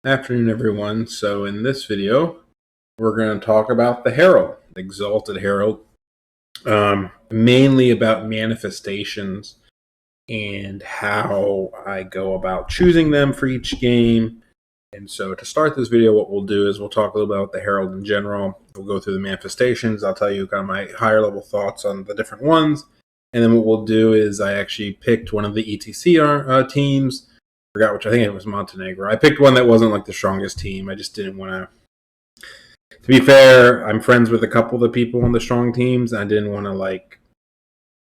Afternoon, everyone. So in this video, we're going to talk about the Herald, Exalted Herald, mainly about manifestations and how I go about choosing them for each game. And so to start this video, what we'll do is we'll talk a little about the Herald in general. We'll go through the manifestations. I'll tell you kind of my higher level thoughts on the different ones. And then what we'll do is I actually picked one of the ETC teams. Forgot which, I think it was Montenegro. I picked one that wasn't like the strongest team. I just didn't want to be fair, I'm friends with a couple of the people on the strong teams. I didn't want to like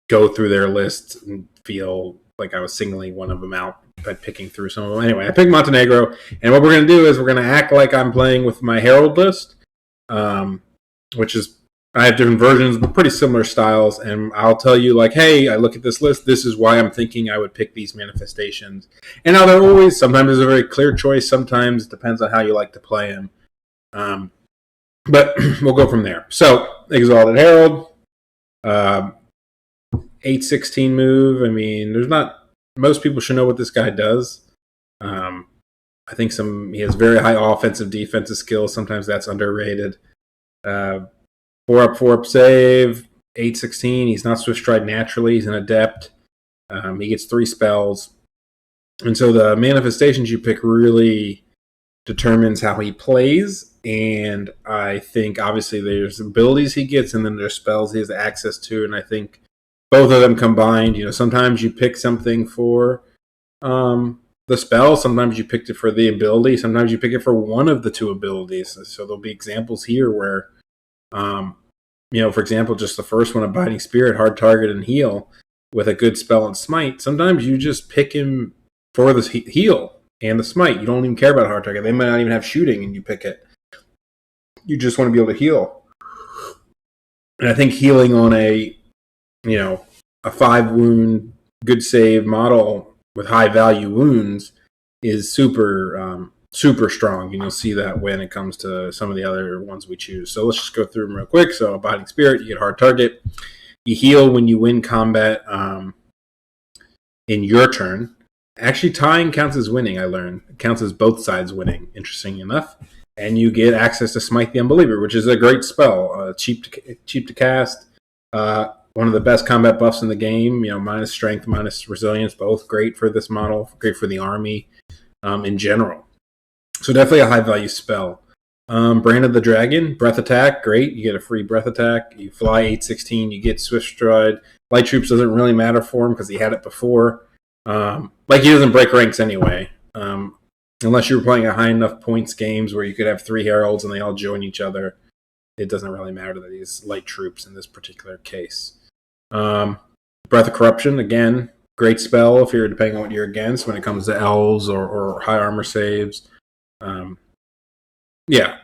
go through their list and feel like I was singling one of them out by picking through some of them. Anyway, I picked Montenegro, and what we're going to do is we're going to act like I'm playing with my Herald list, which is, I have different versions, but pretty similar styles, and I'll tell you, like, hey, I look at this list, this is why I'm thinking I would pick these manifestations. And now they're always, sometimes there's a very clear choice, sometimes it depends on how you like to play them. But we'll go from there. So, Exalted Herald, 8-16 move. I mean, there's not, most people should know what this guy does. I think he has very high offensive, defensive skills. Sometimes that's underrated. 4-up, 4-up save, 8-16. He's not Swift Stride naturally. He's an adept. He gets 3 spells. And so the manifestations you pick really determines how he plays. And I think obviously there's abilities he gets and then there's spells he has access to. And I think both of them combined, sometimes you pick something for the spell. Sometimes you picked it for the ability. Sometimes you pick it for one of the two abilities. So there'll be examples here where for example, just the first one, Abiding Spirit, hard target and heal with a good spell and smite. Sometimes you just pick him for the heal and the smite. You don't even care about hard target. They might not even have shooting and you pick it. You just want to be able to heal. And I think healing on a 5 wound, good save model with high value wounds is super strong, and you'll see that when it comes to some of the other ones we choose. So let's just go through them real quick. So Abiding Spirit, you get hard target. You heal when you win combat in your turn. Actually, tying counts as winning, I learned. It counts as both sides winning, interesting enough. And you get access to Smite the Unbeliever, which is a great spell. Cheap to cast. One of the best combat buffs in the game. Minus strength, minus resilience, both great for this model. Great for the army in general. So definitely a high-value spell. Brand of the Dragon, Breath Attack, great. You get a free Breath Attack. You fly 8-16, you get Swift Stride. Light Troops doesn't really matter for him because he had it before. He doesn't break ranks anyway. Unless you were playing a high enough points games where you could have 3 Heralds and they all join each other. It doesn't really matter that he's Light Troops in this particular case. Breath of Corruption, again, great spell if you're depending on what you're against when it comes to elves or high armor saves.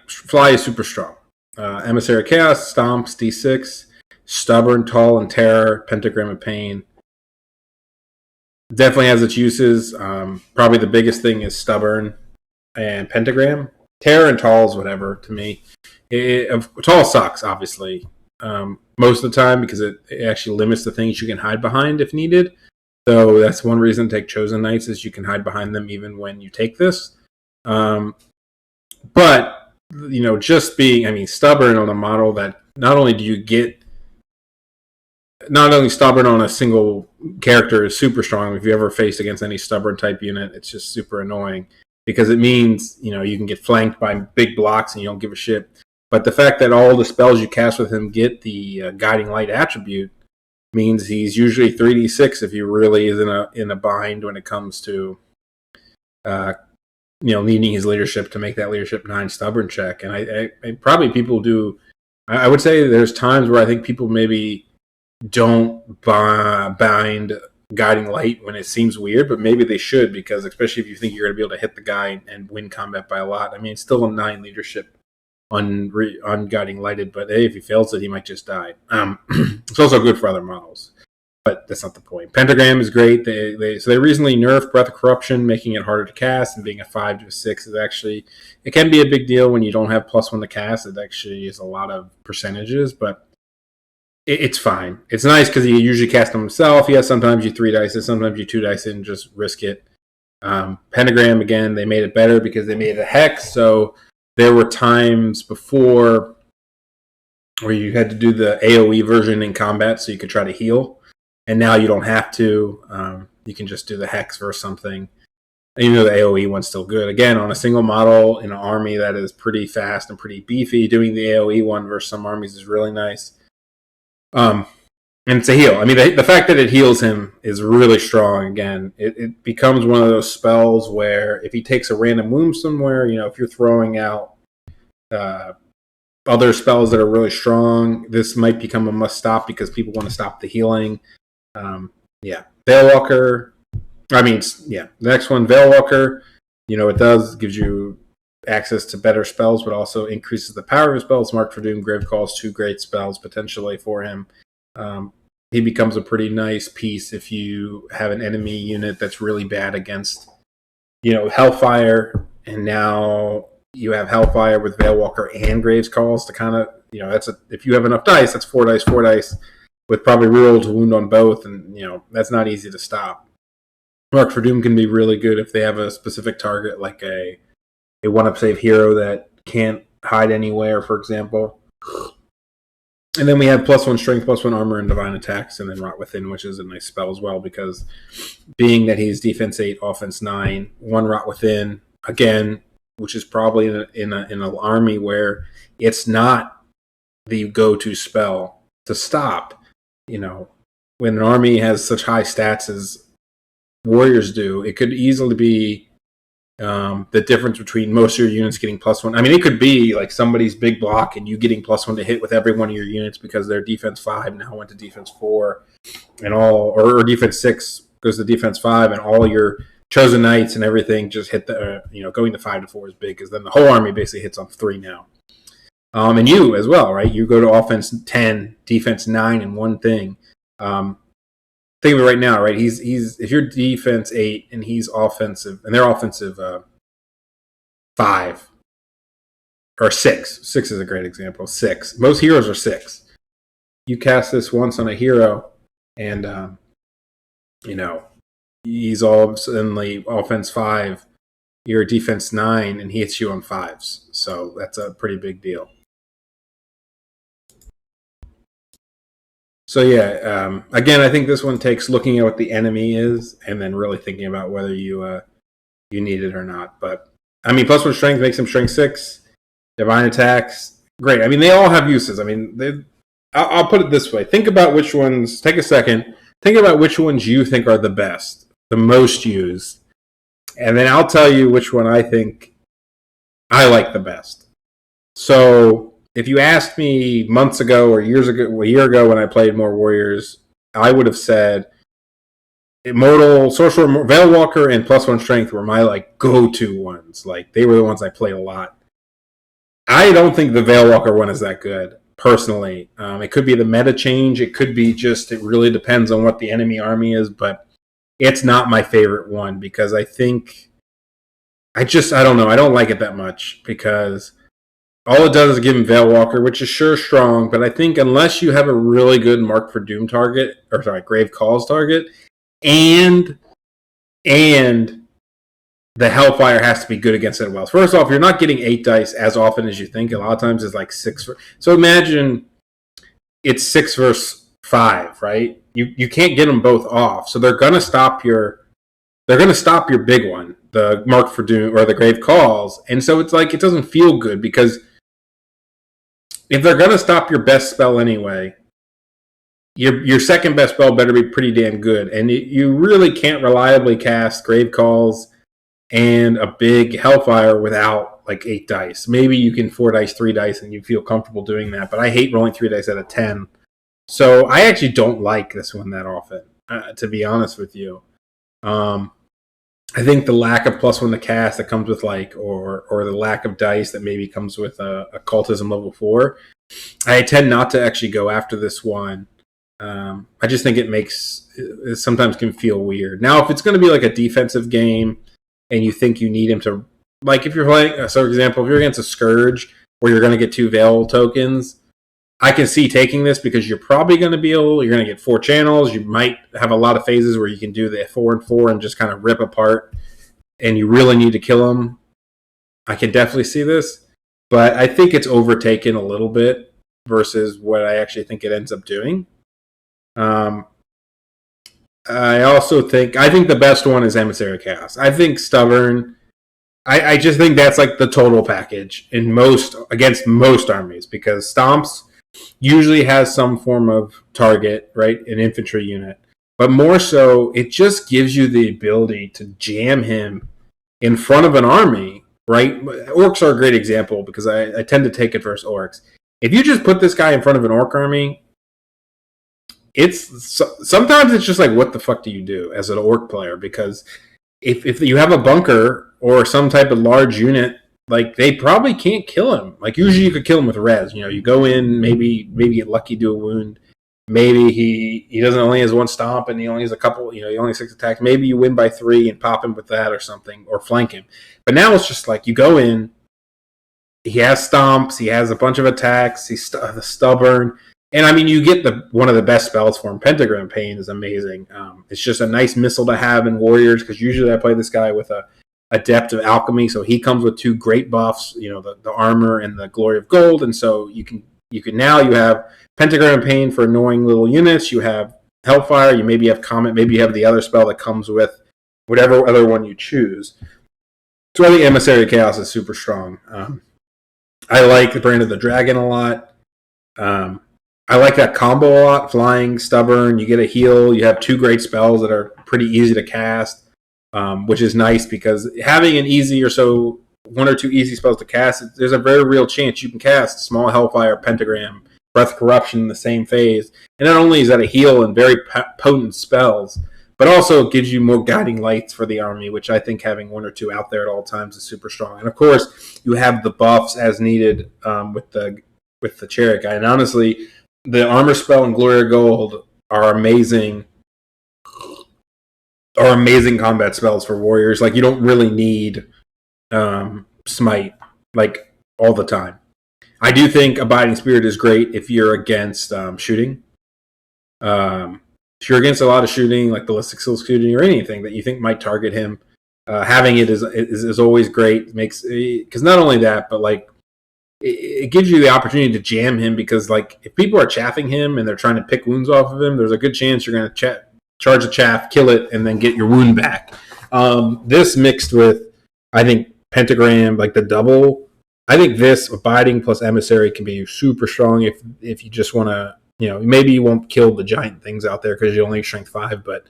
Fly is super strong. Emissary of Chaos, Stomps, D6, Stubborn, Tall, and Terror, Pentagram of Pain. Definitely has its uses. Probably the biggest thing is Stubborn and Pentagram. Terror and Tall is whatever to me. Tall sucks, obviously, most of the time because it actually limits the things you can hide behind if needed. So that's one reason to take Chosen Knights is you can hide behind them even when you take this. But, just being, stubborn on a model that not only stubborn on a single character is super strong. If you ever faced against any stubborn type unit, it's just super annoying because it means, you can get flanked by big blocks and you don't give a shit. But the fact that all the spells you cast with him get the Guiding Light attribute means he's usually 3d6 if he really is in a bind when it comes to needing his leadership to make that leadership 9 stubborn check. And I probably people do. I would say there's times where I think people maybe don't bind Guiding Light when it seems weird, but maybe they should because especially if you think you're going to be able to hit the guy and win combat by a lot. It's still a 9 leadership on Guiding Lighted, but hey, if he fails it, he might just die. It's also good for other models. But that's not the point. Pentagram is great. They recently nerfed Breath of Corruption, making it harder to cast, and being a 5 to a 6 is actually, it can be a big deal when you don't have +1 to cast. It actually is a lot of percentages, but it's fine. It's nice because he usually casts them himself. Yeah, sometimes you 3 dice it, sometimes you 2 dice it and just risk it. Pentagram, again, they made it better because they made it a hex. So there were times before where you had to do the AoE version in combat so you could try to heal. And now you don't have to. You can just do the hex versus something. Even though the AoE one's still good. Again, on a single model in an army that is pretty fast and pretty beefy, doing the AoE one versus some armies is really nice. And it's a heal. I mean, the fact that it heals him is really strong. Again, it becomes one of those spells where if he takes a random wound somewhere, if you're throwing out other spells that are really strong, this might become a must stop because people want to stop the healing. Veilwalker. The next one, Veilwalker. It gives you access to better spells, but also increases the power of his spells. Mark for Doom, Grave Calls, 2 great spells potentially for him. He becomes a pretty nice piece if you have an enemy unit that's really bad against, Hellfire, and now you have Hellfire with Veilwalker and Graves Calls to kind of, if you have enough dice, that's 4 dice, with probably reroll to wound on both, and, that's not easy to stop. Mark for Doom can be really good if they have a specific target, like a one-up save hero that can't hide anywhere, for example. And then we have +1 strength, +1 armor, and divine attacks, and then Rot Within, which is a nice spell as well, because being that he's defense 8, offense 9, 1 Rot Within, again, which is probably in an army where it's not the go-to spell to stop. When an army has such high stats as Warriors do, it could easily be the difference between most of your units getting +1. I mean, it could be like somebody's big block and you getting +1 to hit with every one of your units because their defense 5 now went to defense 4, and or defense 6 goes to defense 5, and all your chosen knights and everything just hit the going to 5 to 4 is big, because then the whole army basically hits on 3 now. And you as well, right? You go to offense 10, defense 9, and one thing. Think of it right now, right? He's if you're defense 8 and he's offensive, and they're offensive 5 or 6. 6 is a great example. 6. Most heroes are 6. You cast this once on a hero, and he's all suddenly offense 5. You're defense 9, and he hits you on 5s. So that's a pretty big deal. So again, I think this one takes looking at what the enemy is and then really thinking about whether you need it or not. But I mean, +1 strength makes him strength 6. Divine attacks, great. I mean, they all have uses. I mean, I'll put it this way: think about which ones. Take a second. Think about which ones you think are the best, the most used, and then I'll tell you which one I think I like the best. So, if you asked me months ago or years ago, a year ago when I played more Warriors, I would have said Immortal, Sorcerer, Veilwalker, and +1 strength were my go-to ones. They were the ones I played a lot. I don't think the Veilwalker one is that good, personally. It could be the meta change. It could be just, it really depends on what the enemy army is, but it's not my favorite one because I don't know. I don't like it that much because all it does is give him Veilwalker, which is sure strong, but I think unless you have a really good Mark for Doom target, Grave Calls target, and the Hellfire has to be good against it well. First off, you're not getting 8 dice as often as you think. A lot of times it's 6. So imagine it's 6 versus 5, right? You can't get them both off. So they're gonna stop your big one, the Mark for Doom or the Grave Calls. And so it's it doesn't feel good because if they're going to stop your best spell anyway, your second best spell better be pretty damn good. And you really can't reliably cast Grave Calls and a big Hellfire without 8 dice. Maybe you can 4 dice, 3 dice, and you feel comfortable doing that. But I hate rolling 3 dice out of 10. So I actually don't like this one that often, to be honest with you. I think the lack of +1 to cast that comes with or the lack of dice that maybe comes with occultism level 4. I tend not to actually go after this one. I just think it sometimes can feel weird. Now, if it's going to be a defensive game and you think you need him to, if you're playing, so for example, if you're against a Scourge where you're going to get 2 Veil tokens, I can see taking this because you're probably going to you're going to get 4 channels. You might have a lot of phases where you can do the 4 and 4 and just kind of rip apart and you really need to kill him, I can definitely see this. But I think it's overtaken a little bit versus what I actually think it ends up doing. I think the best one is Emissary Chaos. I think Stubborn. I just think that's like the total package against most armies, because Stomps usually has some form of target, right? An infantry unit. But more so, it just gives you the ability to jam him in front of an army, right? Orcs are a great example because I tend to take it versus orcs. If you just put this guy in front of an orc army, sometimes it's just like, what the fuck do you do as an orc player? Because if you have a bunker or some type of large unit, like, they probably can't kill him. Like, usually you could kill him with res. You go in, maybe get lucky, do a wound. Maybe he doesn't only has one stomp and he only has a couple, he only has 6 attacks. Maybe you win by 3 and pop him with that or something, or flank him. But now it's just like, you go in, he has stomps, he has a bunch of attacks, he's stubborn. And I mean, you get one of the best spells for him. Pentagram Pain is amazing. It's just a nice missile to have in Warriors, because usually I play this guy with a Adept of Alchemy, so he comes with 2 great buffs, the armor and the Glory of Gold, and so you have Pentagram Pain for annoying little units, you have Hellfire, you maybe have Comet, maybe you have the other spell that comes with whatever other one you choose. So I think Emissary Chaos is super strong. I like the Brand of the Dragon a lot. I like that combo a lot. Flying, Stubborn, you get a heal, you have 2 great spells that are pretty easy to cast, which is nice, because having one or two easy spells to cast, there's a very real chance you can cast Small Hellfire, Pentagram, Breath of Corruption in the same phase. And not only is that a heal and very potent spells, but also it gives you more guiding lights for the army, which I think having 1 or 2 out there at all times is super strong. And of course, you have the buffs as needed with the Chariot guy. And honestly, the armor spell and Glory of Gold are amazing combat spells for warriors. Like, you don't really need Smite, like, all the time. I do think Abiding Spirit is great if you're against shooting. If you're against a lot of shooting, like ballistic skill shooting or anything that you think might target him, having it is always great. Because not only that, but like, it gives you the opportunity to jam him, because like, if people are chaffing him and they're trying to pick wounds off of him, there's a good chance you're going to charge a chaff, kill it, and then get your wound back. This mixed with, I think, Pentagram, like the double, I think this Abiding plus Emissary can be super strong if you just want to, maybe you won't kill the giant things out there because you only strength 5, but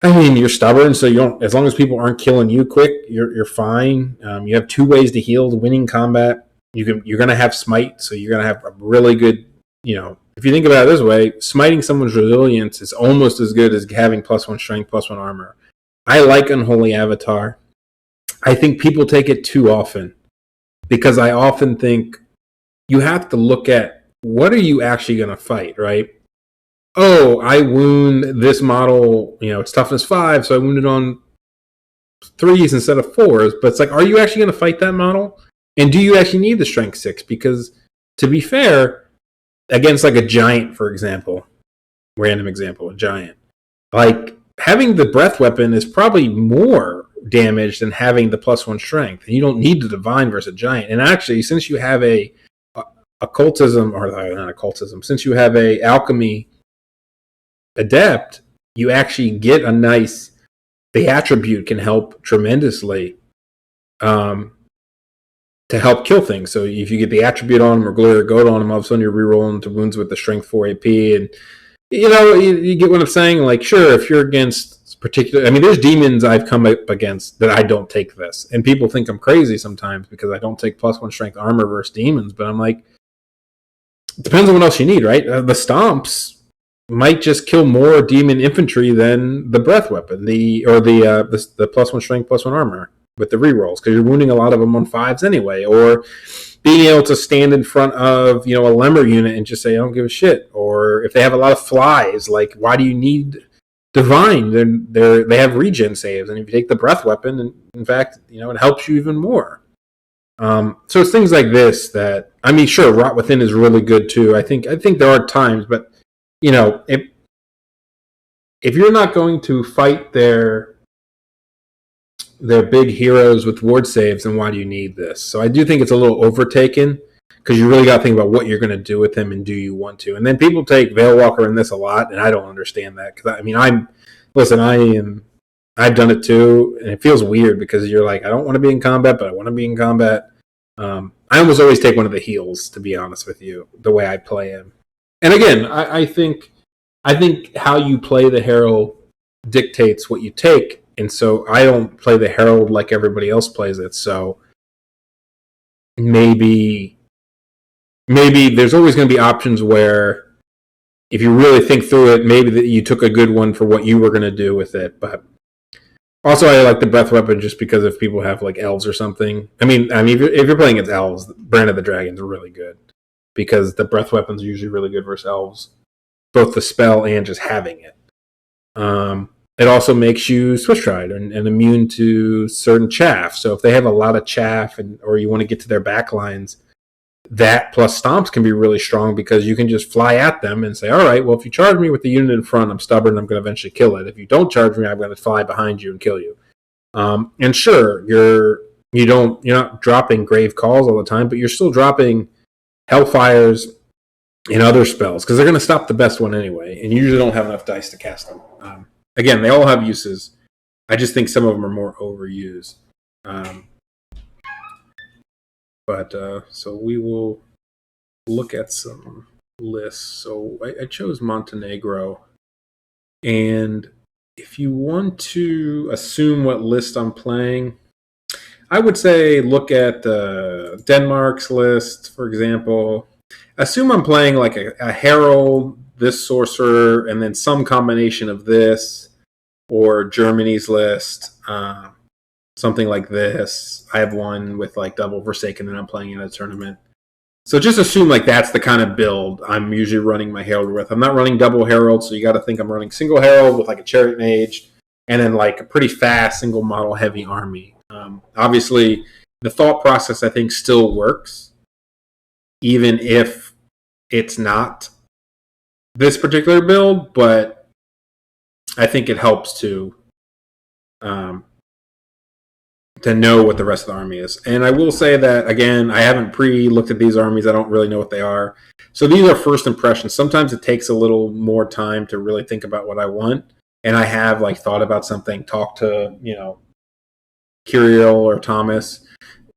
I mean, you're stubborn, so you don't. As long as people aren't killing you quick, you're fine. You have 2 ways to heal: winning combat. You're going to have smite, so you're going to have a really good. If you think about it this way, smiting someone's resilience is almost as good as having +1 strength, +1 armor. I like Unholy Avatar. I think people take it too often, because I often think you have to look at, what are you actually going to fight, right? Oh, I wound this model, it's toughness 5, so I wounded on 3s instead of 4s. But it's like, are you actually going to fight that model? And do you actually need the strength 6? Because, to be fair, against like a giant, for example, random example, a giant, like, having the breath weapon is probably more damage than having the +1 strength. And you don't need the divine versus a giant. And actually, since you have a occultism, or not occultism, since you have a alchemy adept, you actually get the attribute can help tremendously to help kill things. So if you get the attribute on them or Glory of Gold on them, all of a sudden you're rerolling to wounds with the strength 4 AP, and you get what I'm saying. Like, sure, if you're against particular, I mean, there's demons I've come up against that I don't take this, and people think I'm crazy sometimes because I don't take +1 strength armor versus demons. But I'm like, it depends on what else you need, right? The stomps might just kill more demon infantry than the breath weapon, the +1 strength, +1 armor with the rerolls, because you're wounding a lot of them on 5s anyway, or being able to stand in front of a lemur unit and just say, I don't give a shit. Or if they have a lot of flies, like, why do you need divine? They have regen saves, and if you take the breath weapon, in fact, it helps you even more. So it's things like this that, I mean, sure, Rot Within is really good too. I think there are times, but if you're not going to fight their they're big heroes with ward saves, and why do you need this? So I do think it's a little overtaken because you really got to think about what you're going to do with him and do you want to. And then people take Veilwalker in this a lot, and I don't understand that because I've done it too, and it feels weird because you're like, I don't want to be in combat, but I want to be in combat. I almost always take one of the heals, to be honest with you, the way I play him. And again, I think how you play the Herald dictates what you take. And so I don't play the Herald like everybody else plays it. So maybe there's always going to be options where if you really think through it, maybe that you took a good one for what you were going to do with it. But also, I like the breath weapon just because if people have like elves or something. I mean, if you're playing against elves, Brand of the Dragons are really good because the breath weapons are usually really good versus elves, both the spell and just having it. It also makes you Swift Stride and immune to certain chaff. So if they have a lot of chaff or you want to get to their back lines, that plus stomps can be really strong because you can just fly at them and say, all right, well, if you charge me with the unit in front, I'm stubborn, I'm going to eventually kill it. If you don't charge me, I'm going to fly behind you and kill you. And sure, you're not dropping grave calls all the time, but you're still dropping Hellfires and other spells because they're going to stop the best one anyway, and you usually don't have enough dice to cast them. Again, they all have uses. I just think some of them are more overused. So we will look at some lists. So I chose Montenegro. And if you want to assume what list I'm playing, I would say look at Denmark's list, for example. Assume I'm playing like a Herald, this sorcerer, and then some combination of this, or Germany's list, something like this. I have one with like double Forsaken that I'm playing in a tournament. So just assume like that's the kind of build I'm usually running my Herald with. I'm not running double Herald, so you got to think I'm running single Herald with like a Chariot Mage, and then like a pretty fast single model heavy army. Obviously, the thought process I think still works, even if it's not this particular build, but I think it helps to know what the rest of the army is. And I will say that, again, I haven't pre-looked at these armies. I don't really know what they are. So these are first impressions. Sometimes it takes a little more time to really think about what I want. And I have like thought about something, talked to, Kirill or Thomas.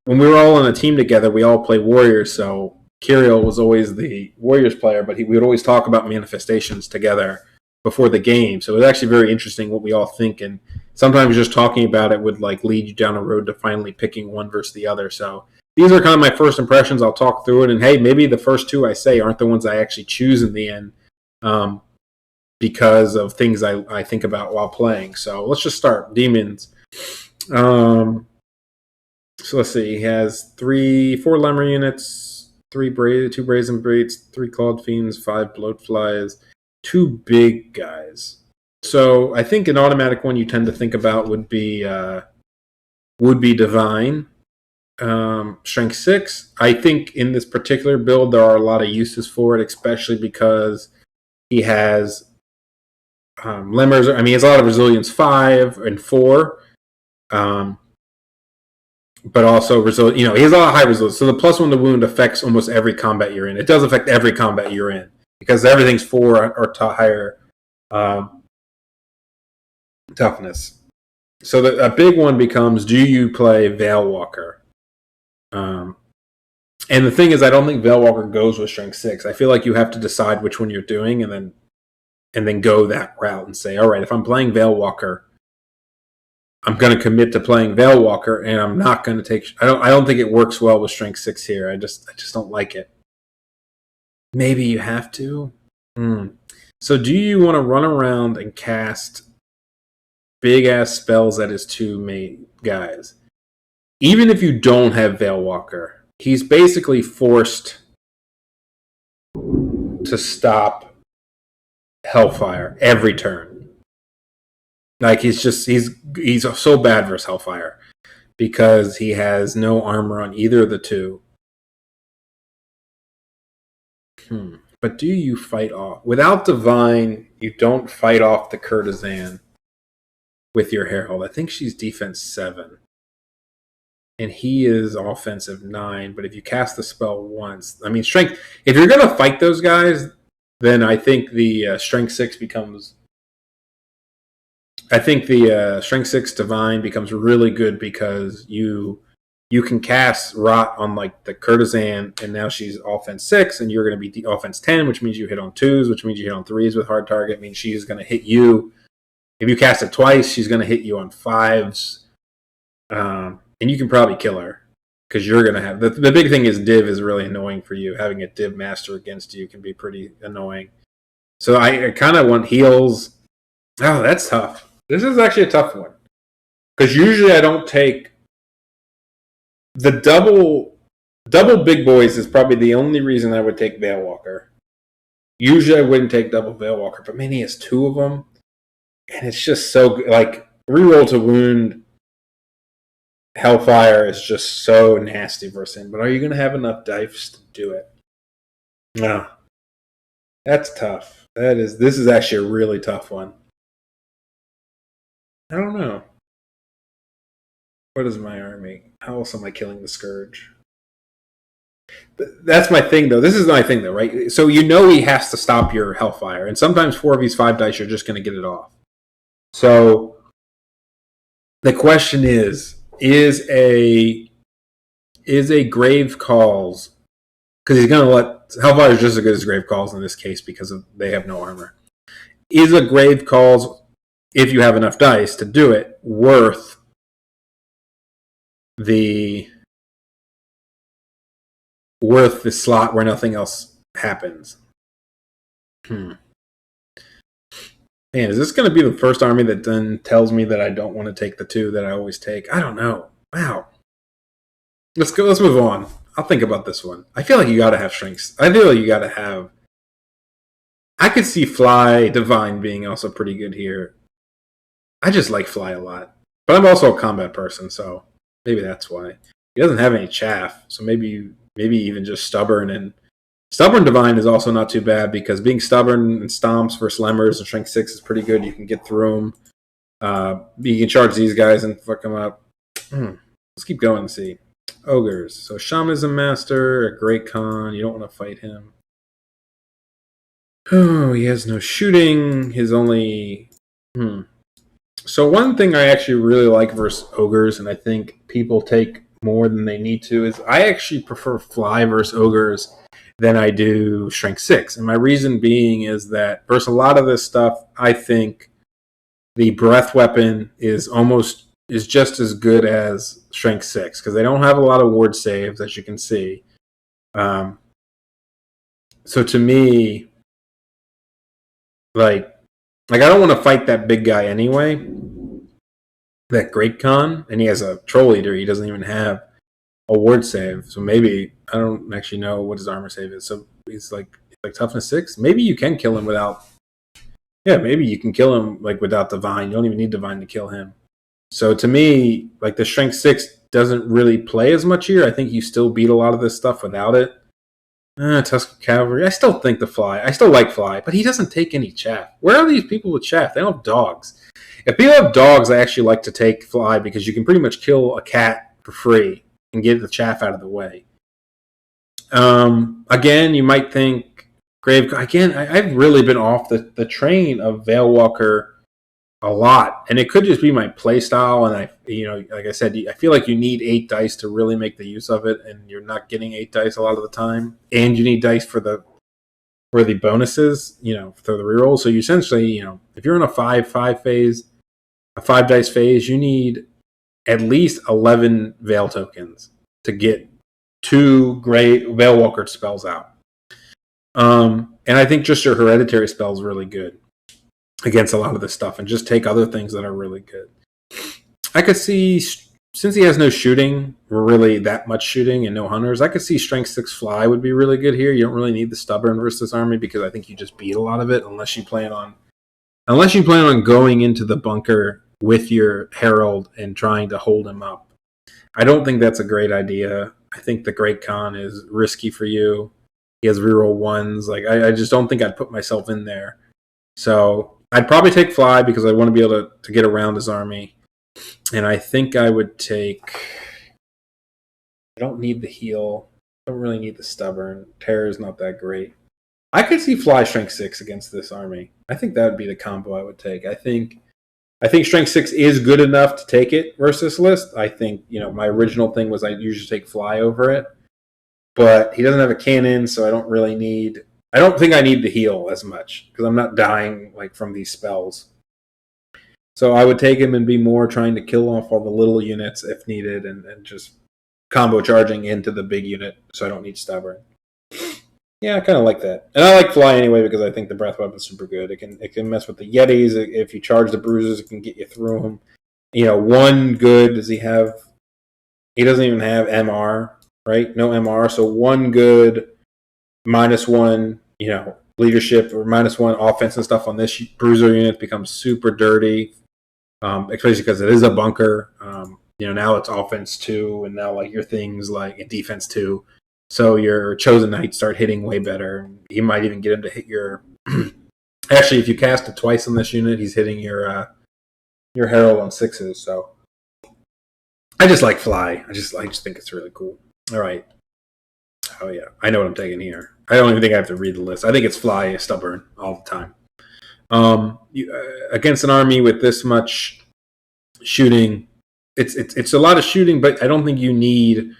When we were all on a team together, we all played Warriors, so Kirill was always the Warriors player, but we would always talk about manifestations together before the game. So it was actually very interesting what we all think, and sometimes just talking about it would like lead you down a road to finally picking one versus the other. So these are kind of my first impressions. I'll talk through it, and hey, maybe the first two I say aren't the ones I actually choose in the end because of things I think about while playing. So let's just start. Demons. So let's see. He has 4 Lemur units, 2 Brazen Breeds, 3 Clawed Fiends, 5 Bloatflies, 2 big guys. So I think an automatic one you tend to think about would be Divine. Strength 6. I think in this particular build there are a lot of uses for it, especially because he has Lemurs. I mean, he has a lot of Resilience 5 and 4. But also he has a lot of high resilience. So the +1 to wound affects almost every combat you're in. It does affect every combat you're in because everything's 4 or higher toughness. So a big one becomes: do you play Veilwalker? And the thing is, I don't think Veilwalker goes with Strength 6. I feel like you have to decide which one you're doing, and then go that route and say, all right, if I'm playing Veilwalker, I'm going to commit to playing Veilwalker, and I'm not going to take. I don't think it works well with Strength 6 here. I just don't like it. Maybe you have to. So, do you want to run around and cast big ass spells at his 2 main guys? Even if you don't have Veilwalker, he's basically forced to stop Hellfire every turn. Like he's so bad versus Hellfire because he has no armor on either of the 2. But do you fight off without Divine? You don't fight off the Courtesan with your Herald. I think she's defense 7. and he is offensive 9. But if you cast the spell once, I mean, strength. If you're gonna fight those guys, then I think the strength 6 becomes. I think the strength 6 divine becomes really good because you can cast rot on like the courtesan, and now she's offense 6, and you're going to be offense 10, which means you hit on 2s, which means you hit on 3s with hard target. It means she's going to hit you. If you cast it twice, she's going to hit you on 5s, and you can probably kill her because you're going to have the big thing is div is really annoying for you. Having a div master against you can be pretty annoying. So I kind of want heals. Oh, that's tough. This is actually a tough one because usually I don't take the double big boys is probably the only reason I would take Veilwalker. Usually I wouldn't take double Veilwalker, but man, he has 2 of them, and it's just so good. Like reroll to wound Hellfire is just so nasty versus him. But are you going to have enough dice to do it? No, that's tough. This is actually a really tough one. I don't know. What is my army? How else am I killing the Scourge? That's my thing, though. This is my thing, though, right? So you know he has to stop your Hellfire, and sometimes 4 of these 5 dice, you're just going to get it off. So the question is a Grave Calls, because he's going to let Hellfire is just as good as Grave Calls in this case because they have no armor. Is a Grave Calls, if you have enough dice to do it, worth the slot where nothing else happens? Man, is this going to be the first army that then tells me that I don't want to take the 2 that I always take? I don't know. Wow. Let's go. Let's move on. I'll think about this one. I feel like you got to have strengths. I feel like you got to have. I could see Fly Divine being also pretty good here. I just like Fly a lot, but I'm also a combat person, so maybe that's why. He doesn't have any chaff, so maybe even just Stubborn. And Stubborn Divine is also not too bad because being stubborn and stomps versus Lemmers and Strength 6 is pretty good. You can get through them. You can charge these guys and fuck them up. Let's keep going and see. Ogres. So Shamanism Master, a Great Khan. You don't want to fight him. Oh, he has no shooting. His only... So one thing I actually really like versus Ogres, and I think people take more than they need to, is I actually prefer Fly versus Ogres than I do Strength 6. And my reason being is that versus a lot of this stuff, I think the Breath Weapon is just as good as Strength 6, because they don't have a lot of ward saves, as you can see. So to me, like I don't want to fight that big guy anyway, that Great Khan, and he has a Troll Eater. He doesn't even have a ward save, so maybe I don't actually know what his armor save is. So he's like toughness 6. Maybe you can kill him without. Yeah, maybe you can kill him like without Divine. You don't even need Divine to kill him. So to me, like the Strength 6 doesn't really play as much here. I think you still beat a lot of this stuff without it. Tusk Cavalry. I still think the Fly. I still like Fly, but he doesn't take any chaff. Where are these people with chaff? They don't have dogs. If people have dogs, I actually like to take Fly because you can pretty much kill a cat for free and get the chaff out of the way. Again, you might think Grave. Again, I've really been off the train of Veilwalker a lot, and it could just be my play style. And like I said, I feel like you need 8 dice to really make the use of it, and you're not getting 8 dice a lot of the time. And you need dice for the bonuses, for the reroll. So you essentially, if you're in a 5 phase, a 5 dice phase, you need at least 11 Veil tokens to get 2 great Veilwalker spells out. And I think just your hereditary spell is really good against a lot of this stuff, and just take other things that are really good. I could see, since he has no shooting, really that much shooting, and no hunters, I could see Strength 6 Fly would be really good here. You don't really need the Stubborn versus this army because I think you just beat a lot of it unless you plan on going into the bunker with your Herald and trying to hold him up. I don't think that's a great idea. I think the Great Khan is risky for you. He has reroll 1s. I just don't think I'd put myself in there. So I'd probably take Fly because I want to be able to get around his army. And I think I would take... I don't need the heal. Don't really need the stubborn. Terror is not that great. I could see fly strength 6 against this army. I think that would be the combo I would take. I think strength 6 is good enough to take it versus this list. I think, my original thing was I usually take fly over it. But he doesn't have a cannon, so I don't think I need the heal as much because I'm not dying like from these spells. So I would take him and be more trying to kill off all the little units if needed and just combo charging into the big unit so I don't need stubborn. Yeah, I kind of like that. And I like fly anyway because I think the breath weapon's super good. It can mess with the Yetis. If you charge the bruisers, it can get you through them. One good, does he have? He doesn't even have MR, right? No MR. So one good, -1, leadership or -1 offense and stuff on this bruiser unit becomes super dirty, especially because it is a bunker. Now it's offense 2, and now like your things like defense 2. So your chosen knights start hitting way better. You might even get him to hit your. Actually, if you cast it twice on this unit, he's hitting your Herald on 6s. So I just like fly. I just think it's really cool. All right. Oh yeah, I know what I'm taking here. I don't even think I have to read the list. I think it's fly stubborn all the time. Against an army with this much shooting, it's a lot of shooting, but I don't think you need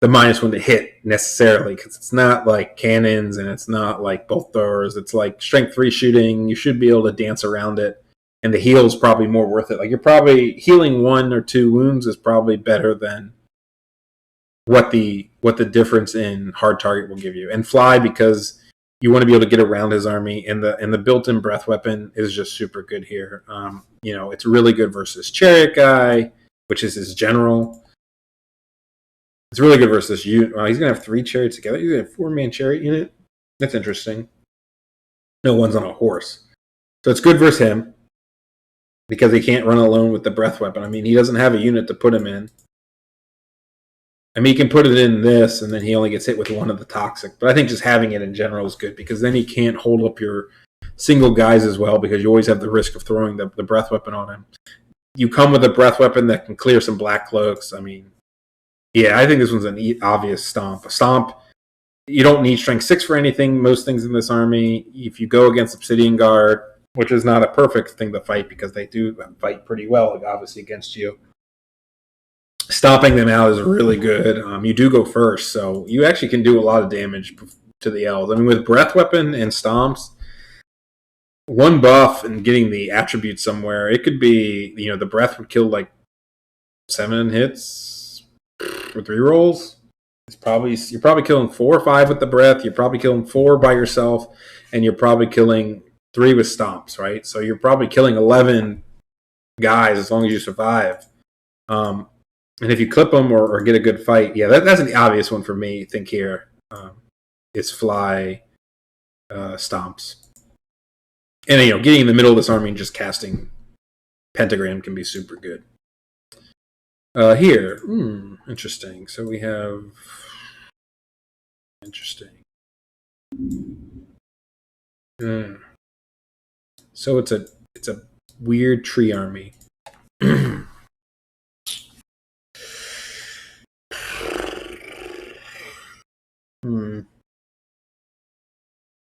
the -1 to hit necessarily because it's not like cannons and it's not like bolt throwers. It's like strength 3 shooting. You should be able to dance around it, and the heal is probably more worth it. Like you're probably healing 1 or 2 wounds is probably better than what the difference in hard target will give you. And fly because you want to be able to get around his army, and the built-in breath weapon is just super good here. It's really good versus Chariot Guy, which is his general. It's really good versus you. He's going to have 3 chariots together. He's going to have 4-man chariot unit. That's interesting. No one's on a horse. So it's good versus him because he can't run alone with the breath weapon. I mean, he doesn't have a unit to put him in. I mean, he can put it in this, and then he only gets hit with 1 of the toxic. But I think just having it in general is good because then he can't hold up your single guys as well because you always have the risk of throwing the breath weapon on him. You come with a breath weapon that can clear some black cloaks. I mean, yeah, I think this one's an obvious stomp. A stomp, you don't need strength 6 for anything, most things in this army. If you go against Obsidian Guard, which is not a perfect thing to fight because they do fight pretty well, obviously, against you, stomping them out is really good. You do go first, so you actually can do a lot of damage to the elves. I mean, with breath weapon and stomps, 1 buff and getting the attribute somewhere, it could be, the breath would kill like 7 hits with rerolls. You're probably killing 4 or 5 with the breath. You're probably killing 4 by yourself, and you're probably killing 3 with stomps, right? So you're probably killing 11 guys as long as you survive. And if you clip them or get a good fight, yeah, that's an obvious one for me. I think here is fly stomps, and getting in the middle of this army and just casting pentagram can be super good. Here, interesting. So we have interesting. So it's a weird tree army.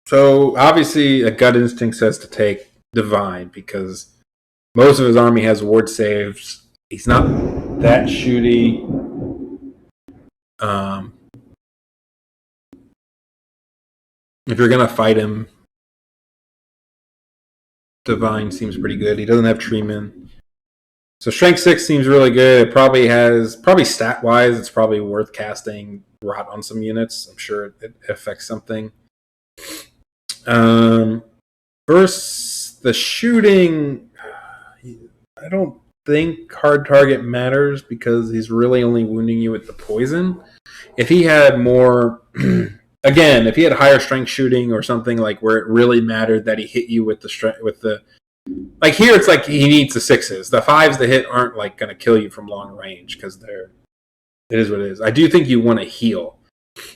So obviously, a gut instinct says to take divine because most of his army has ward saves. He's not that shooty. If you're gonna fight him, divine seems pretty good. He doesn't have treeman, so strength 6 seems really good. It probably stat wise, it's probably worth casting rot on some units. I'm sure it affects something. Versus the shooting, I don't think hard target matters because he's really only wounding you with the poison. If he had more, again, if he had higher strength shooting or something like where it really mattered that he hit you with the strength, like here, it's like he needs the 6s. The 5s to hit aren't like going to kill you from long range because it is what it is. I do think you want to heal.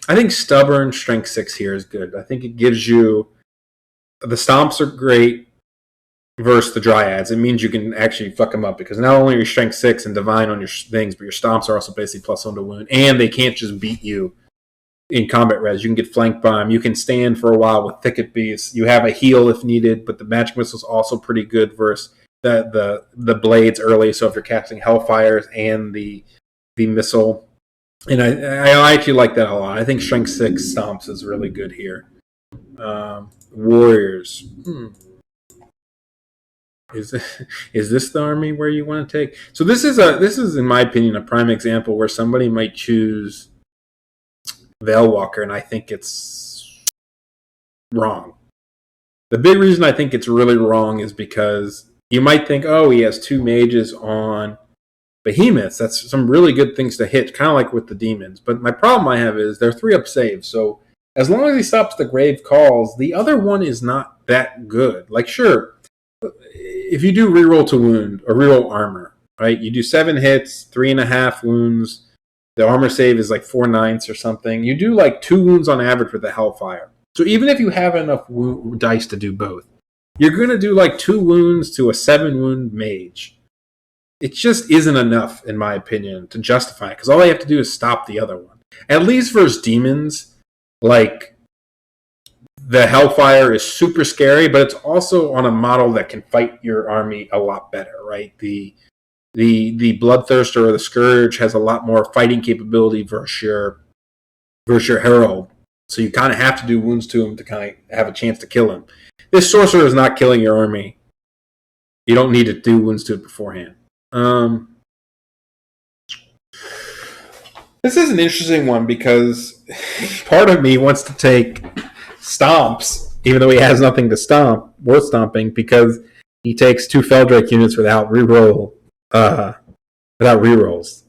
I think stubborn strength 6 here is good. I think it gives you the stomps are great. versus the Dryads. It means you can actually fuck them up because not only are you strength 6 and divine on your things, but your stomps are also basically +1 to wound, and they can't just beat you in combat res. You can get flank bomb. You can stand for a while with thicket beasts. You have a heal if needed, but the magic missile is also pretty good versus the blades early. So if you're casting Hellfires and the missile, and I actually like that a lot. I think strength 6 stomps is really good here. Warriors. Is this the army where you want to take? So this is in my opinion a prime example where somebody might choose Veilwalker, and I think it's wrong. The big reason I think it's really wrong is because you might think, oh, he has 2 mages on behemoths. That's some really good things to hit, kind of like with the demons. But my problem I have is they're 3-up saves, so as long as he stops the grave calls, the other one is not that good. Like, sure, if you do reroll to wound or reroll armor, right? You do 7 hits, 3.5 wounds. The armor save is like 4/9 or something. You do like 2 wounds on average with the Hellfire. So even if you have enough dice to do both, you're going to do like 2 wounds to a 7-wound mage. It just isn't enough, in my opinion, to justify it, because all they have to do is stop the other one. At least versus demons, like, the Hellfire is super scary, but it's also on a model that can fight your army a lot better, right? The Bloodthirster or the Scourge has a lot more fighting capability versus your Herald. So you kind of have to do wounds to him to kind of have a chance to kill him. This Sorcerer is not killing your army. You don't need to do wounds to it beforehand. This is an interesting one because part of me wants to take stomps, even though he has nothing to stomp, worth stomping, because he takes 2 Feldrake units without rerolls.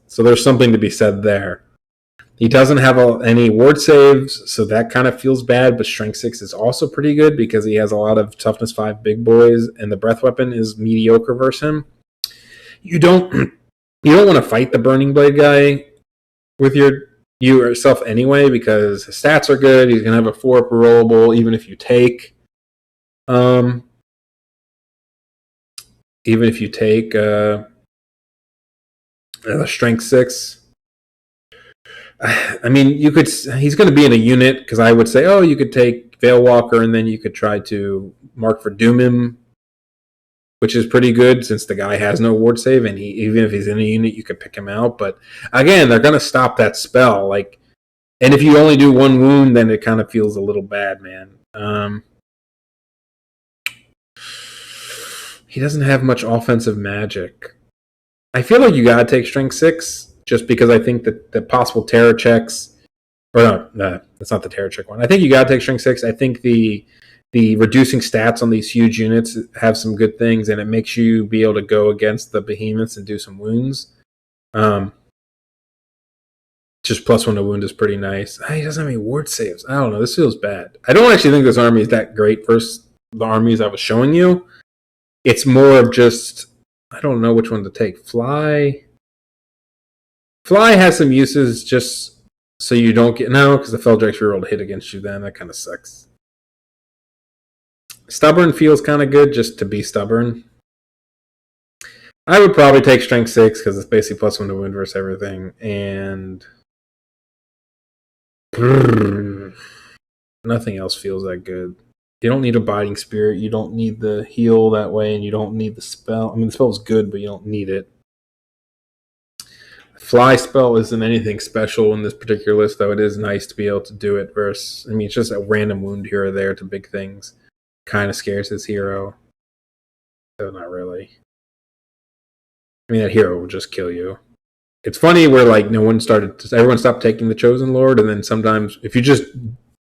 So there's something to be said there. He doesn't have any ward saves, so that kind of feels bad, but Strength 6 is also pretty good because he has a lot of Toughness 5 big boys, and the Breath Weapon is mediocre versus him. You don't want to fight the Burning Blade guy with you yourself anyway, because his stats are good. He's going to have a 4-up rollable even if you take Strength 6. I mean, he's going to be in a unit, because I would say, oh, you could take Veilwalker and then you could try to mark for Doom him, which is pretty good since the guy has no ward save, and even if he's in a unit, you could pick him out. But again, they're going to stop that spell. And if you only do 1 wound, then it kind of feels a little bad, man. He doesn't have much offensive magic. I feel like you got to take Strength 6, just because I think that the possible terror checks, or no, that's not the terror check one. I think you got to take Strength 6. I think the reducing stats on these huge units have some good things, and it makes you be able to go against the behemoths and do some wounds. Just +1 to wound is pretty nice. He doesn't have any ward saves. I don't know. This feels bad. I don't actually think this army is that great versus the armies I was showing you. It's more of just, I don't know which one to take. Fly has some uses just so you don't get... No, because the Feldrake's reroll to hit against you then. That kind of sucks. Stubborn feels kind of good just to be stubborn. I would probably take Strength 6 because it's basically +1 to wound versus everything. And nothing else feels that good. You don't need Abiding Spirit. You don't need the heal that way, and you don't need the spell. I mean, the spell's good, but you don't need it. Fly spell isn't anything special in this particular list, though it is nice to be able to do it versus... I mean, it's just a random wound here or there to big things. Kind of scares his hero. So not really. I mean, that hero will just kill you. It's funny where, like, everyone stopped taking the Chosen Lord, and then sometimes if you just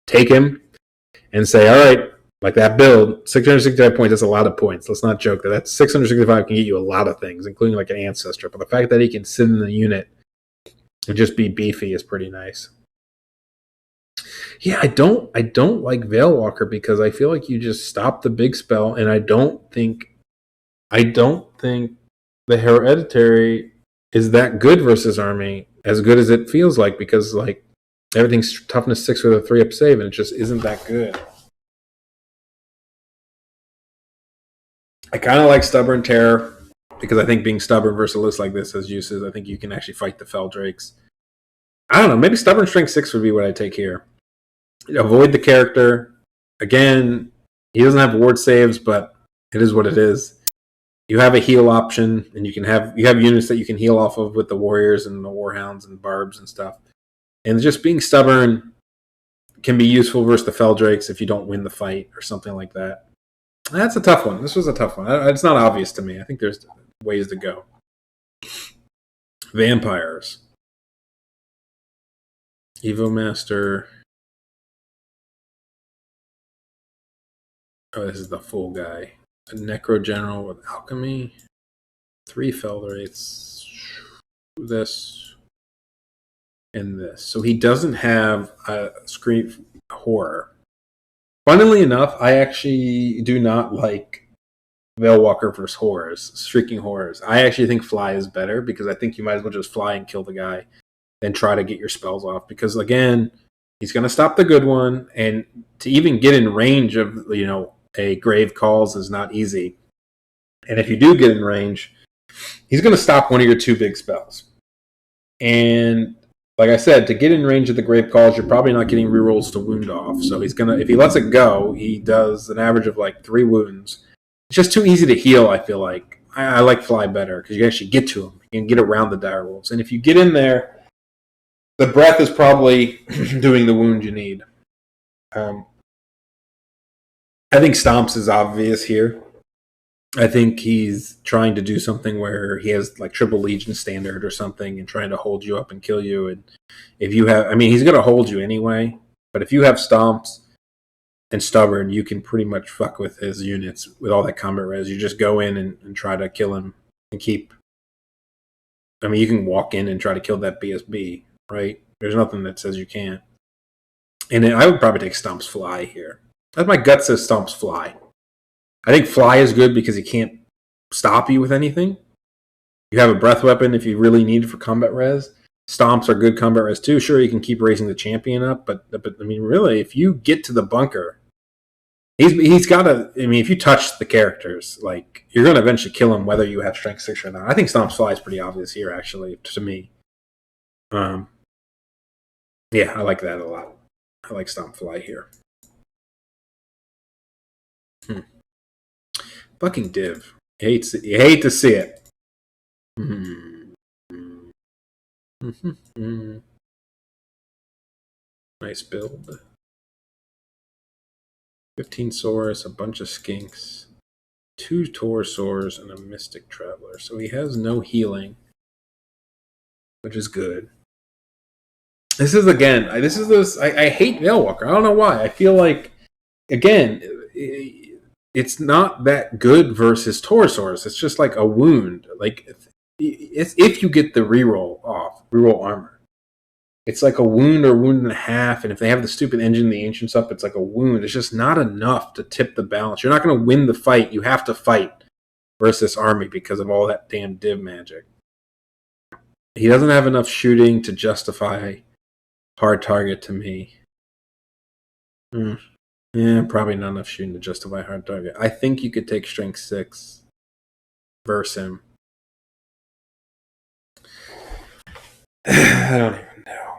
take him and say, all right, like that build, 665 points, that's a lot of points. Let's not joke that 665 can get you a lot of things, including like an Ancestor. But the fact that he can sit in the unit and just be beefy is pretty nice. Yeah, I don't like Veilwalker because I feel like you just stop the big spell, and I don't think the Hereditary is that good versus army, as good as it feels like, because like everything's toughness 6 with a 3-up save, and it just isn't that good. I kind of like Stubborn Terror because I think being stubborn versus a list like this has uses. I think you can actually fight the Fell Drakes. I don't know. Maybe Stubborn Strength 6 would be what I take here. Avoid the character. Again, he doesn't have ward saves, but it is what it is. You have a heal option, and you have units that you can heal off of with the warriors and the warhounds and barbs and stuff. And just being stubborn can be useful versus the Fell Drakes if you don't win the fight or something like that. That's a tough one. This was a tough one. It's not obvious to me. I think there's ways to go. Vampires. Evo Master. Oh, this is the full guy. A Necro General with Alchemy. 3 Fell Drakes. This. And this. So he doesn't have a Scream Horror. Funnily enough, I actually do not like Veilwalker versus Horrors, Shrieking Horrors. I actually think Fly is better because I think you might as well just fly and kill the guy than try to get your spells off. Because again, he's going to stop the good one, and to even get in range of a Grave Calls is not easy. And if you do get in range, he's going to stop one of your 2 big spells. And like I said, to get in range of the Grave Calls, you're probably not getting rerolls to wound off. So he's gonna, if he lets it go, he does an average of like 3 wounds. It's just too easy to heal, I feel like. I like Fly better because you actually get to him. You can get around the dire wolves. And if you get in there, the breath is probably doing the wound you need. I think Stomps is obvious here. I think he's trying to do something where he has like Triple Legion standard or something and trying to hold you up and kill you. And if you have, he's going to hold you anyway. But if you have Stomps and Stubborn, you can pretty much fuck with his units with all that combat res. You just go in and try to kill him and keep. You can walk in and try to kill that BSB, right? There's nothing that says you can't. And then I would probably take Stomps Fly here. That's my gut says Stomps Fly. I think Fly is good because he can't stop you with anything. You have a breath weapon if you really need it for combat res. Stomps are good combat res too. Sure, you can keep raising the champion up, but really, if you get to the bunker, he's got to. If you touch the characters, like you're going to eventually kill him, whether you have Strength 6 or not. I think Stomps Fly is pretty obvious here, actually, to me. Yeah, I like that a lot. I like Stomp Fly here. Fucking div. You hate to see it. Nice build. 15 Saurus, a bunch of Skinks, 2 Taurosaurs, and a Mystic Traveler. So he has no healing, which is good. I hate Veilwalker. I don't know why. I feel like, again, it's not that good versus Taurosaurus. It's just like a wound. Like if you get the reroll armor, it's like a wound or wound and a half. And if they have the stupid engine, the ancients up, it's like a wound. It's just not enough to tip the balance. You're not going to win the fight. You have to fight versus this army because of all that damn div magic. He doesn't have enough shooting to justify hard target to me. Yeah, probably not enough shooting to justify hard target. I think you could take Strength 6 versus him. I don't even know.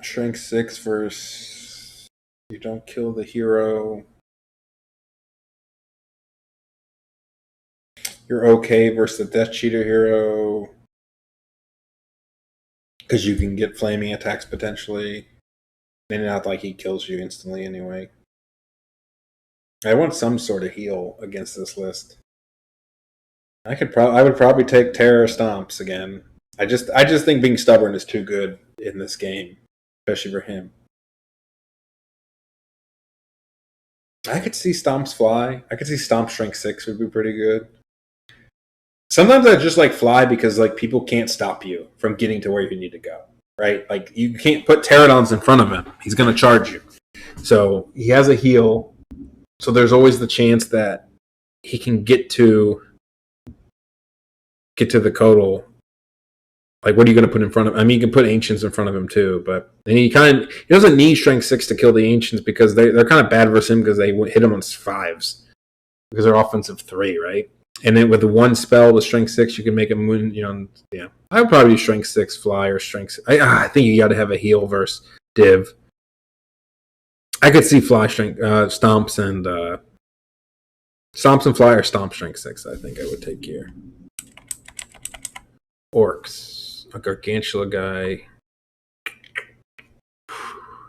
Strength 6 versus you don't kill the hero. You're okay versus the Death Cheater hero. Because you can get flaming attacks potentially. And not like he kills you instantly anyway. I want some sort of heal against this list. I would probably take Terror Stomps again. I just think being stubborn is too good in this game, especially for him. I could see Stomps Fly. I could see Stomp Strength 6 would be pretty good. Sometimes I just like Fly because like people can't stop you from getting to where you need to go, right? Like you can't put Pterodons in front of him. He's going to charge you. So he has a heal. So there's always the chance that he can get to the Codal Like, what are you going to put in front of him? I mean, you can put Ancients in front of him too, but then he doesn't need Strength 6 to kill the Ancients because they're kind of bad versus him because they hit him on 5s because they're offensive 3, right? And then with the one spell with Strength 6, you can make him win, yeah. I would probably do Strength 6 Fly or Strength 6. I think you got to have a heal versus Div. I could see Fly Strength, Stomps and Fly or Stomp Strength 6, I think I would take here. Orcs. A Gargantula guy.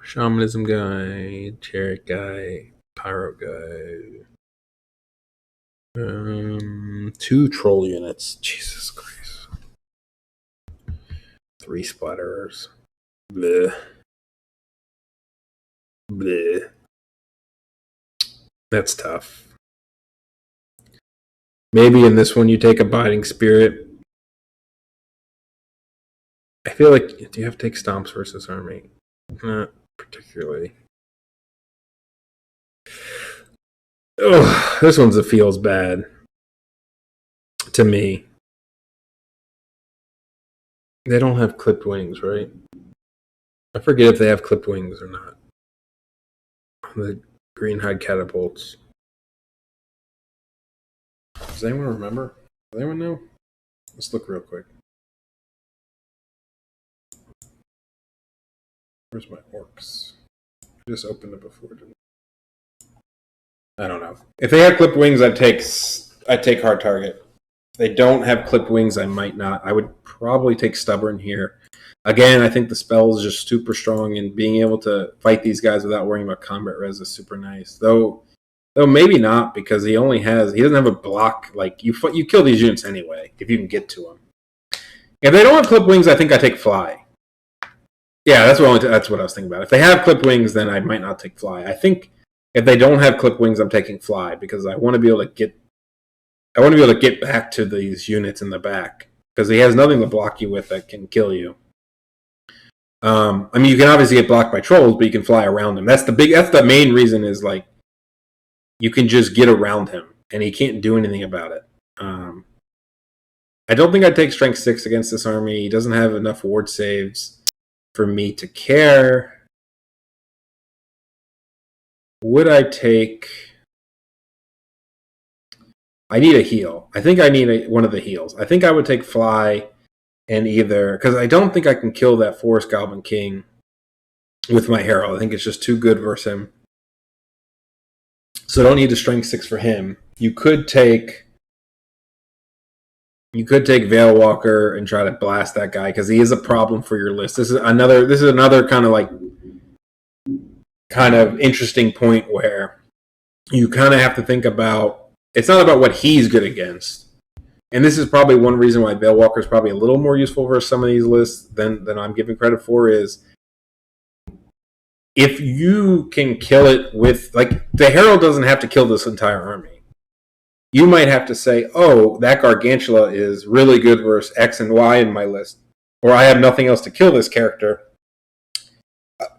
Shamanism guy. Chariot guy. Pyro guy. 2 troll units. Jesus Christ. 3 splatterers. Bleh. Bleh. That's tough. Maybe in this one you take Abiding Spirit. I feel like, do you have to take Stomps versus Army? Not particularly. Oh, this one feels bad to me. They don't have clipped wings, right? I forget if they have clipped wings or not. The Greenhide Catapults. Does anyone remember? Does anyone know? Let's look real quick. Where's my orcs? I just opened it before, didn't I? I don't know. If they have clipped wings, I'd take Hard Target. If they don't have clipped wings, I might not. I would probably take Stubborn here. Again, I think the spell is just super strong, and being able to fight these guys without worrying about combat res is super nice. Though maybe not, because he doesn't have a block. Like, you kill these units anyway if you can get to them. If they don't have clipped wings, I think I take Fly. Yeah, that's what I was thinking about. If they have clipped wings, then I might not take Fly. I think if they don't have clipped wings, I'm taking Fly because I want to be able to get back to these units in the back because he has nothing to block you with that can kill you. I mean, you can obviously get blocked by trolls, but you can fly around them. That's the main reason is like you can just get around him and he can't do anything about it. I don't think I'd take Strength 6 against this army. He doesn't have enough ward saves for me to care. Would I take... I need a heal. I think I need one of the heals. I think I would take Fly and either... Because I don't think I can kill that Forest Goblin King with my Herald. I think it's just too good versus him. So I don't need a Strength 6 for him. You could take Veil Walker and try to blast that guy because he is a problem for your list. This is another kind of interesting point where you kind of have to think about. It's not about what he's good against, and this is probably one reason why Veil Walker is probably a little more useful versus some of these lists than I'm giving credit for. Is if you can kill it with the Herald doesn't have to kill this entire army. You might have to say, oh, that Gargantula is really good versus X and Y in my list. Or I have nothing else to kill this character.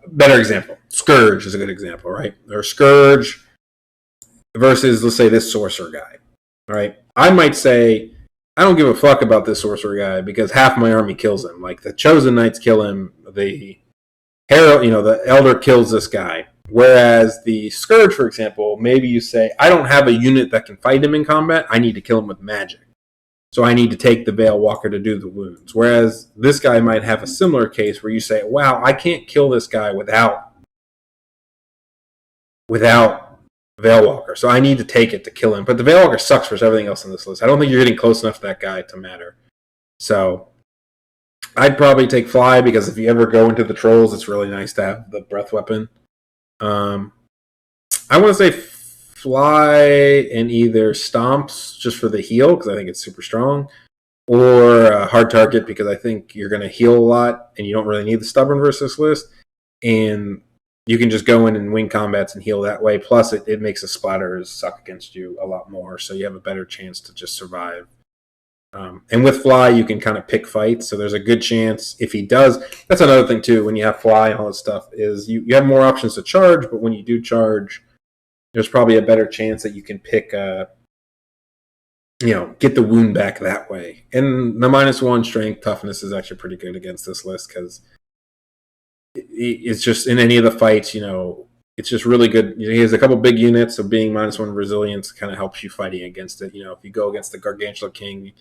Better example. Scourge is a good example, right? Or Scourge versus, let's say, this Sorcerer guy. Right? I might say, I don't give a fuck about this Sorcerer guy because half my army kills him. Like, the Chosen Knights kill him. The Herald, the Elder kills this guy. Whereas the Scourge, for example, maybe you say, I don't have a unit that can fight him in combat. I need to kill him with magic. So I need to take the Veil Walker to do the wounds. Whereas this guy might have a similar case where you say, wow, I can't kill this guy without Veil Walker. So I need to take it to kill him. But the Veil Walker sucks for everything else on this list. I don't think you're getting close enough to that guy to matter. So I'd probably take Fly because if you ever go into the trolls, it's really nice to have the breath weapon. I want to say Fly and either Stomps just for the heal because I think it's super strong, or Hard Target because I think you're going to heal a lot and you don't really need the Stubborn versus list, and you can just go in and win combats and heal that way. Plus, it makes the splatters suck against you a lot more, so you have a better chance to just survive. And with Fly, you can kind of pick fights, so there's a good chance if he does. That's another thing, too, when you have Fly and all this stuff, is you have more options to charge, but when you do charge, there's probably a better chance that you can pick get the wound back that way. And the -1 strength toughness is actually pretty good against this list because it's just in any of the fights, it's just really good. He has a couple big units, so being -1 resilience kind of helps you fighting against it. If you go against the Gargantuan King,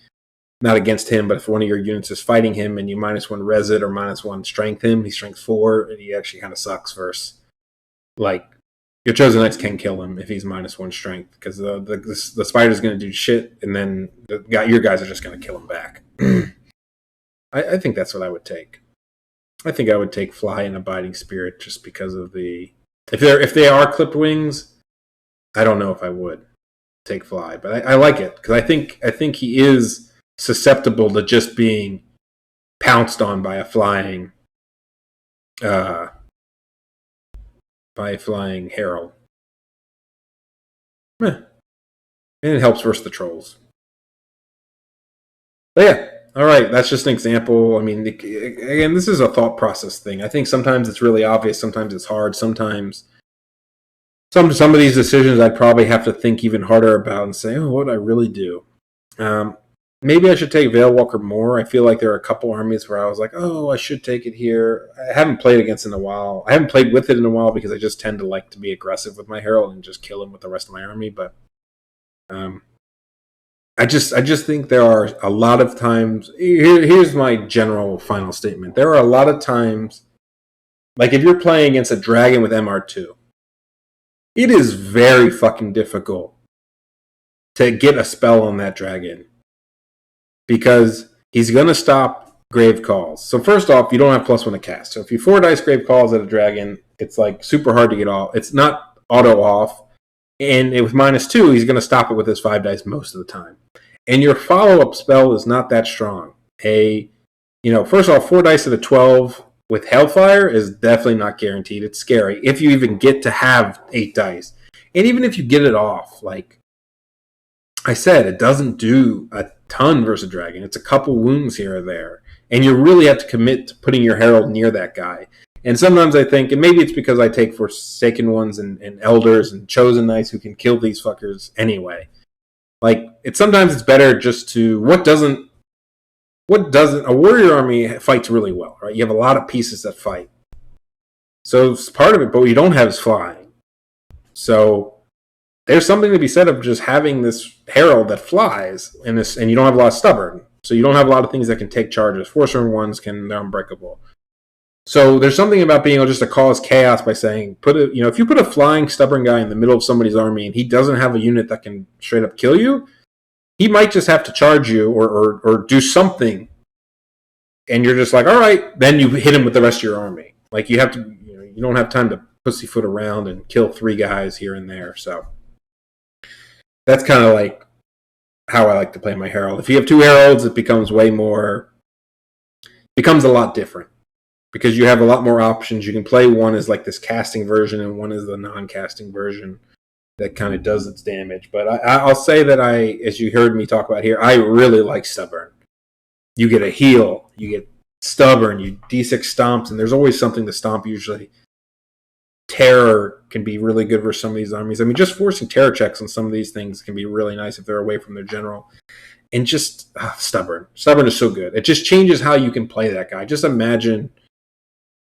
not against him, but if one of your units is fighting him and you -1 res it or -1 strength him, he's strength 4, and he actually kind of sucks versus like your Chosen Knights can kill him if he's -1 strength because the spider's going to do shit, and then your guys are just going to kill him back. I think that's what I would take. I think I would take Fly and Abiding Spirit just because of the if they are clipped wings. I don't know if I would take Fly, but I like it because I think he is susceptible to just being pounced on by a flying Herald. And it helps versus the trolls. But yeah, all right, that's just an example. I mean, again, this is a thought process thing. I think sometimes it's really obvious, sometimes it's hard, sometimes some of these decisions I'd probably have to think even harder about and say, what would I really do? Maybe I should take Veilwalker more. I feel like there are a couple armies where I was like, I should take it here. I haven't played against it in a while. I haven't played with it in a while because I just tend to like to be aggressive with my Herald and just kill him with the rest of my army. But I just think there are a lot of times. Here's my general final statement. There are a lot of times, like if you're playing against a dragon with MR2, it is very fucking difficult to get a spell on that dragon because he's going to stop Grave Calls. So first off, you don't have +1 to cast. So if you 4 dice Grave Calls at a dragon, it's like super hard to get off. It's not auto off. And with -2, he's going to stop it with his 5 dice most of the time. And your follow-up spell is not that strong. First off, 4 dice at a 12 with Hellfire is definitely not guaranteed. It's scary if you even get to have 8 dice. And even if you get it off, like I said, it doesn't do a ton versus a dragon. It's a couple wounds here or there. And you really have to commit to putting your Herald near that guy. And sometimes I think, and maybe it's because I take Forsaken Ones and Elders and Chosen Knights who can kill these fuckers anyway. Like, sometimes it's better just to, what doesn't, a warrior army fights really well, right? You have a lot of pieces that fight. So it's part of it, but what you don't have is flying. So there's something to be said of just having this Herald that flies, and you don't have a lot of stubborn. So you don't have a lot of things that can take charges. Force-Run ones they're unbreakable. So there's something about being able just to cause chaos by saying, if you put a flying stubborn guy in the middle of somebody's army and he doesn't have a unit that can straight up kill you, he might just have to charge you or do something, and you're just like, all right, then you hit him with the rest of your army. Like you have to, you don't have time to pussyfoot around and kill 3 guys here and there. So that's kind of like how I like to play my Herald. If you have 2 Heralds, it becomes a lot different because you have a lot more options. You can play one as like this casting version and one is the non-casting version that kind of does its damage. But I'll say that as you heard me talk about here, I really like Stubborn. You get a heal, you get Stubborn, you D6 stomps, and there's always something to stomp usually. Terror can be really good for some of these armies. I mean, just forcing terror checks on some of these things can be really nice if they're away from their general. And just Stubborn. Stubborn is so good. It just changes how you can play that guy. Just imagine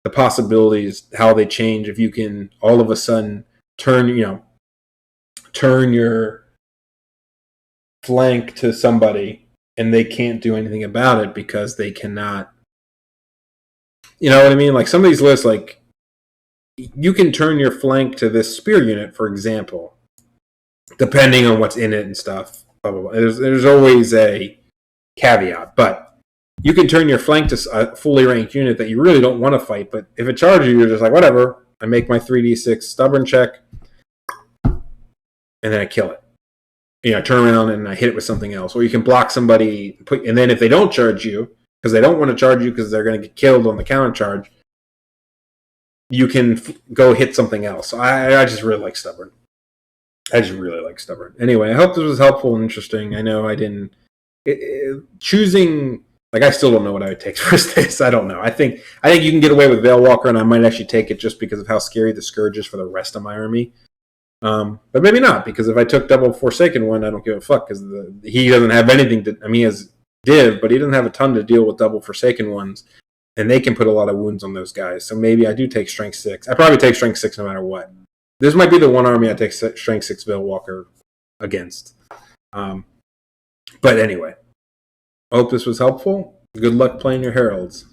the possibilities, how they change if you can all of a sudden turn your flank to somebody and they can't do anything about it because they cannot. You know what I mean? Like some of these lists, like you can turn your flank to this spear unit, for example, depending on what's in it and stuff. Blah, blah, blah. There's always a caveat, but you can turn your flank to a fully ranked unit that you really don't want to fight. But if it charges you, you're just like, whatever. I make my 3d6 stubborn check, and then I kill it. I turn around and I hit it with something else. Or you can block somebody, and then if they don't charge you, because they don't want to charge you because they're going to get killed on the counter charge, you can go hit something else. I just really like Stubborn. Anyway, I hope this was helpful and interesting. I know I didn't... choosing... Like, I still don't know what I would take first this. I don't know. I think you can get away with Veilwalker, and I might actually take it just because of how scary the Scourge is for the rest of my army. But maybe not, because if I took double Forsaken one, I don't give a fuck, because he doesn't have anything to. I mean, he has Div, but he doesn't have a ton to deal with double Forsaken ones, and they can put a lot of wounds on those guys. So maybe I do take Strength 6. I probably take Strength 6 no matter what. This might be the one army I take Strength 6 Veilwalker against. But anyway, I hope this was helpful. Good luck playing your Heralds.